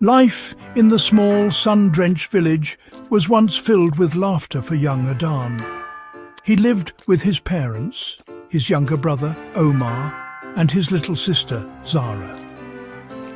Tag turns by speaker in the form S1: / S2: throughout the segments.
S1: Life in the small, sun-drenched village was once filled with laughter for young Adan. He lived with his parents, his younger brother, Omar, and his little sister, Zara.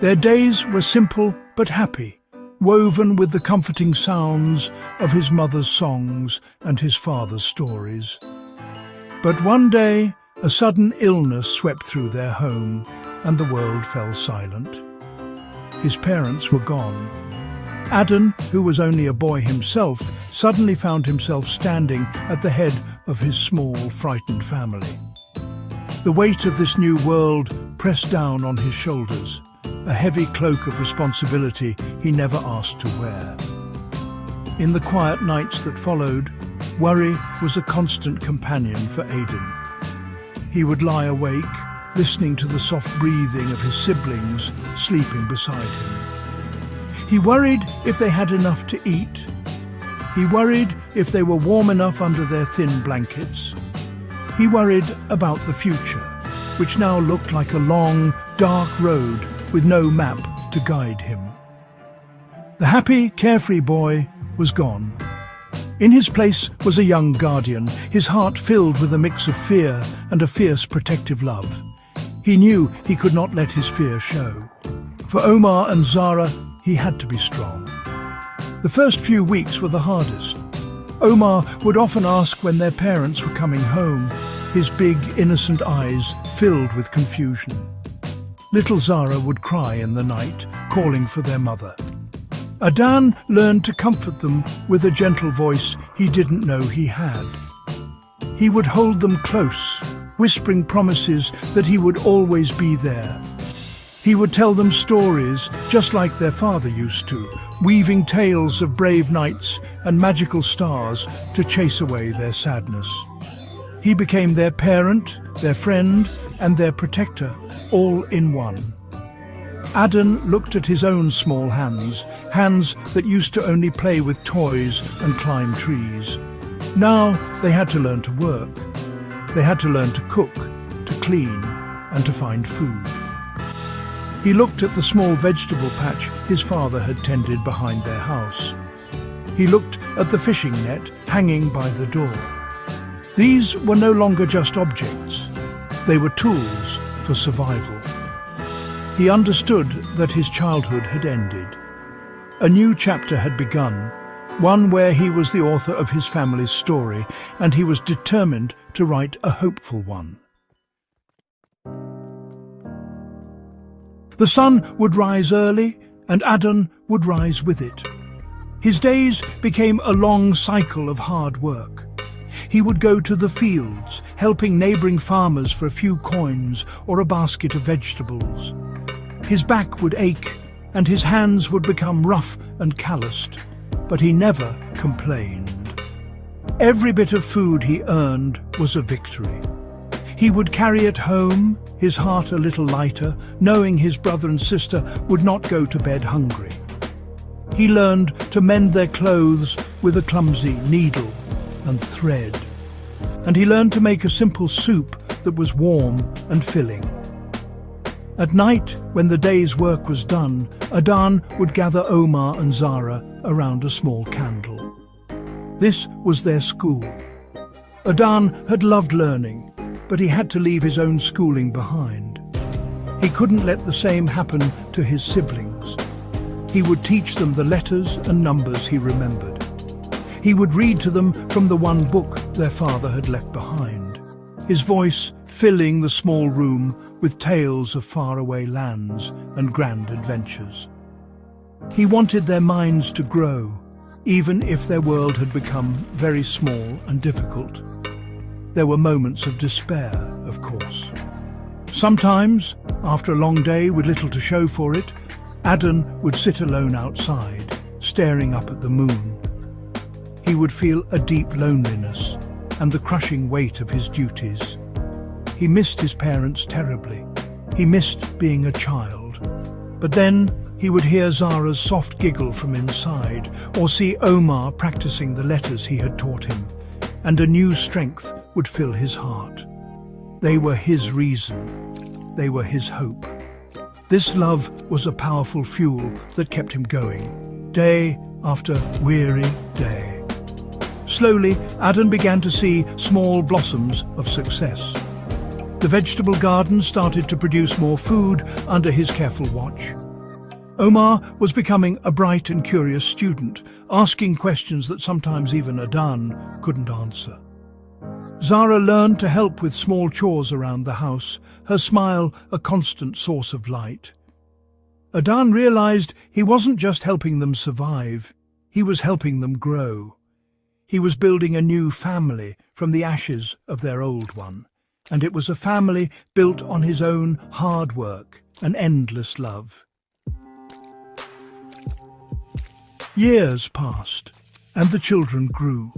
S1: Their days were simple but happy, woven with the comforting sounds of his mother's songs and his father's stories. But one day, a sudden illness swept through their home, and the world fell silent. His parents were gone. Adan, who was only a boy himself, suddenly found himself standing at the head of his small, frightened family. The weight of this new world pressed down on his shoulders, a heavy cloak of responsibility he never asked to wear. In the quiet nights that followed, worry was a constant companion for Adan. He would lie awake, listening to the soft breathing of his siblings sleeping beside him. He worried if they had enough to eat. He worried if they were warm enough under their thin blankets. He worried about the future, which now looked like a long, dark road with no map to guide him. The happy, carefree boy was gone. In his place was a young guardian, his heart filled with a mix of fear and a fierce protective love. He knew he could not let his fear show. For Omar and Zara, he had to be strong. The first few weeks were the hardest. Omar would often ask when their parents were coming home, his big, innocent eyes filled with confusion. Little Zara would cry in the night, calling for their mother. Adan learned to comfort them with a gentle voice he didn't know he had. He would hold them close, whispering promises that he would always be there. He would tell them stories just like their father used to, weaving tales of brave knights and magical stars to chase away their sadness. He became their parent, their friend, and their protector, all in one. Adan looked at his own small hands, hands that used to only play with toys and climb trees. Now they had to learn to work. They had to learn to cook, to clean, and to find food. He looked at the small vegetable patch his father had tended behind their house. He looked at the fishing net hanging by the door. These were no longer just objects. They were tools for survival. He understood that his childhood had ended. A new chapter had begun, one where he was the author of his family's story, and he was determined to write a hopeful one. The sun would rise early, and Adan would rise with it. His days became a long cycle of hard work. He would go to the fields, helping neighbouring farmers for a few coins or a basket of vegetables. His back would ache, and his hands would become rough and calloused, but he never complained. Every bit of food he earned was a victory. He would carry it home, his heart a little lighter, knowing his brother and sister would not go to bed hungry. He learned to mend their clothes with a clumsy needle and thread, and he learned to make a simple soup that was warm and filling. At night, when the day's work was done, Adan would gather Omar and Zara around a small candle. This was their school. Adan had loved learning, but he had to leave his own schooling behind. He couldn't let the same happen to his siblings. He would teach them the letters and numbers he remembered. He would read to them from the one book their father had left behind, his voice filling the small room with tales of faraway lands and grand adventures. He wanted their minds to grow, even if their world had become very small and difficult. There were moments of despair, of course. Sometimes, after a long day with little to show for it, Adan would sit alone outside, staring up at the moon. He would feel a deep loneliness and the crushing weight of his duties. He missed his parents terribly. He missed being a child. But then he would hear Zara's soft giggle from inside, or see Omar practicing the letters he had taught him, and a new strength would fill his heart. They were his reason. They were his hope. This love was a powerful fuel that kept him going, day after weary day. Slowly, Adan began to see small blossoms of success. The vegetable garden started to produce more food under his careful watch. Omar was becoming a bright and curious student, asking questions that sometimes even Adan couldn't answer. Zara learned to help with small chores around the house, her smile a constant source of light. Adan realized he wasn't just helping them survive, he was helping them grow. He was building a new family from the ashes of their old one, and it was a family built on his own hard work and endless love. Years passed, and the children grew.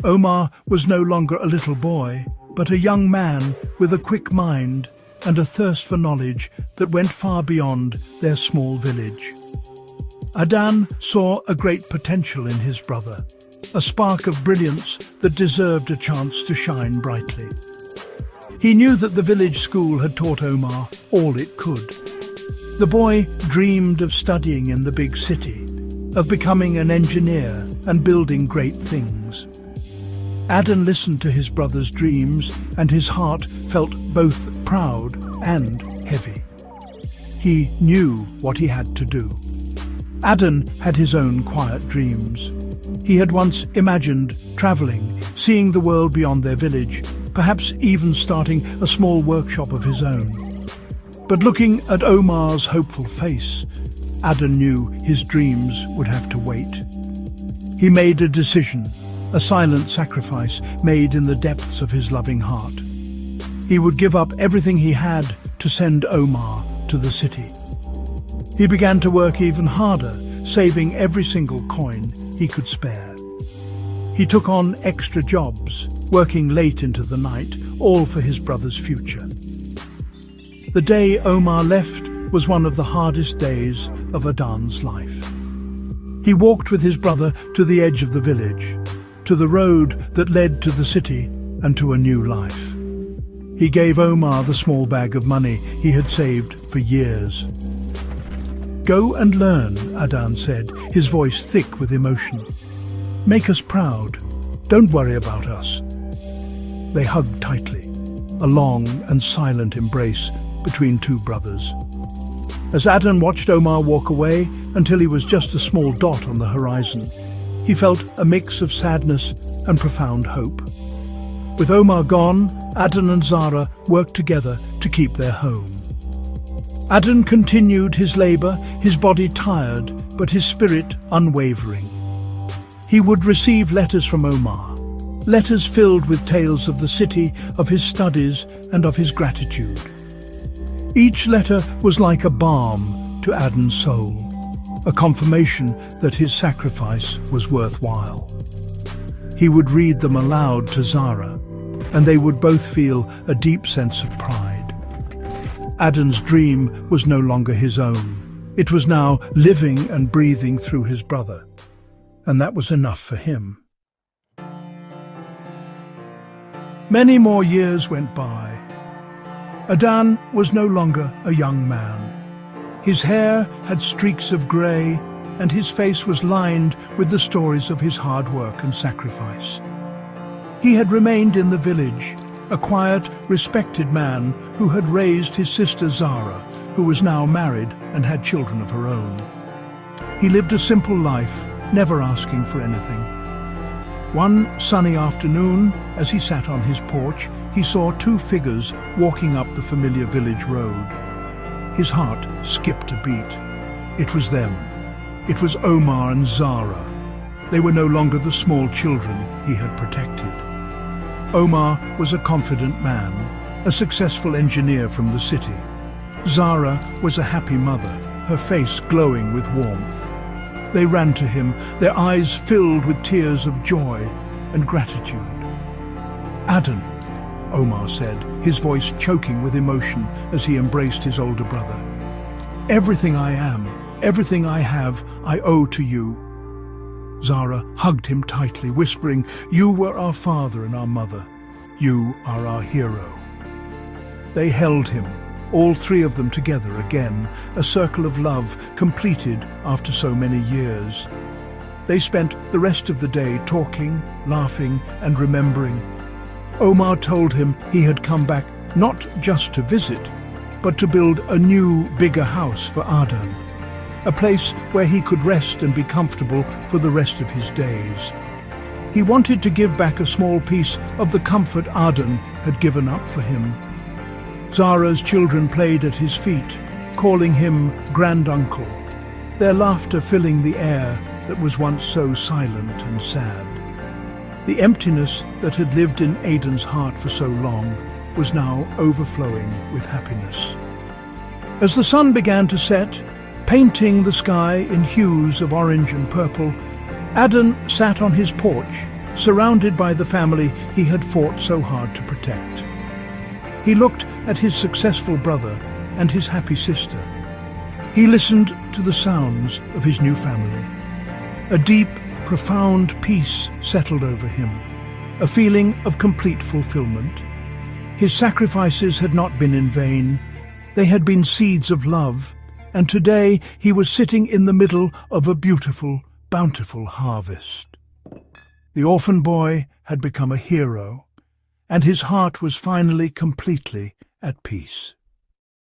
S1: Omar was no longer a little boy, but a young man with a quick mind and a thirst for knowledge that went far beyond their small village. Adan saw a great potential in his brother, a spark of brilliance that deserved a chance to shine brightly. He knew that the village school had taught Omar all it could. The boy dreamed of studying in the big city, of becoming an engineer and building great things. Adan listened to his brother's dreams, and his heart felt both proud and heavy. He knew what he had to do. Adan had his own quiet dreams. He had once imagined traveling, seeing the world beyond their village, perhaps even starting a small workshop of his own. But looking at Omar's hopeful face, Adan knew his dreams would have to wait. He made a decision, a silent sacrifice made in the depths of his loving heart. He would give up everything he had to send Omar to the city. He began to work even harder, saving every single coin he could spare. He took on extra jobs, working late into the night, all for his brother's future. The day Omar left was one of the hardest days of Adan's life. He walked with his brother to the edge of the village, to the road that led to the city and to a new life. He gave Omar the small bag of money he had saved for years. "Go and learn," Adan said, his voice thick with emotion. "Make us proud. Don't worry about us." They hugged tightly, a long and silent embrace between two brothers. As Adan watched Omar walk away until he was just a small dot on the horizon, he felt a mix of sadness and profound hope. With Omar gone, Adan and Zara worked together to keep their home. Adan continued his labor, his body tired, but his spirit unwavering. He would receive letters from Omar, letters filled with tales of the city, of his studies, and of his gratitude. Each letter was like a balm to Adan's soul, a confirmation that his sacrifice was worthwhile. He would read them aloud to Zara, and they would both feel a deep sense of pride. Adan's dream was no longer his own. It was now living and breathing through his brother, and that was enough for him. Many more years went by. Adan was no longer a young man. His hair had streaks of grey, and his face was lined with the stories of his hard work and sacrifice. He had remained in the village, a quiet, respected man who had raised his sister Zara, who was now married and had children of her own. He lived a simple life, never asking for anything. One sunny afternoon, as he sat on his porch, he saw two figures walking up the familiar village road. His heart skipped a beat. It was them. It was Omar and Zara. They were no longer the small children he had protected. Omar was a confident man, a successful engineer from the city. Zara was a happy mother, her face glowing with warmth. They ran to him, their eyes filled with tears of joy and gratitude. "Adan," Omar said, his voice choking with emotion as he embraced his older brother. "Everything I am, everything I have, I owe to you." Zara hugged him tightly, whispering, "You were our father and our mother. You are our hero." They held him, all three of them together again, a circle of love completed after so many years. They spent the rest of the day talking, laughing, and remembering. Omar told him he had come back not just to visit, but to build a new, bigger house for Adan, a place where he could rest and be comfortable for the rest of his days. He wanted to give back a small piece of the comfort Adan had given up for him. Zara's children played at his feet, calling him granduncle, their laughter filling the air that was once so silent and sad. The emptiness that had lived in Adan's heart for so long was now overflowing with happiness. As the sun began to set, painting the sky in hues of orange and purple, Adan sat on his porch, surrounded by the family he had fought so hard to protect. He looked at his successful brother and his happy sister. He listened to the sounds of his new family. A deep, profound peace settled over him, a feeling of complete fulfillment. His sacrifices had not been in vain. They had been seeds of love, and today he was sitting in the middle of a beautiful, bountiful harvest. The orphan boy had become a hero, and his heart was finally completely at peace.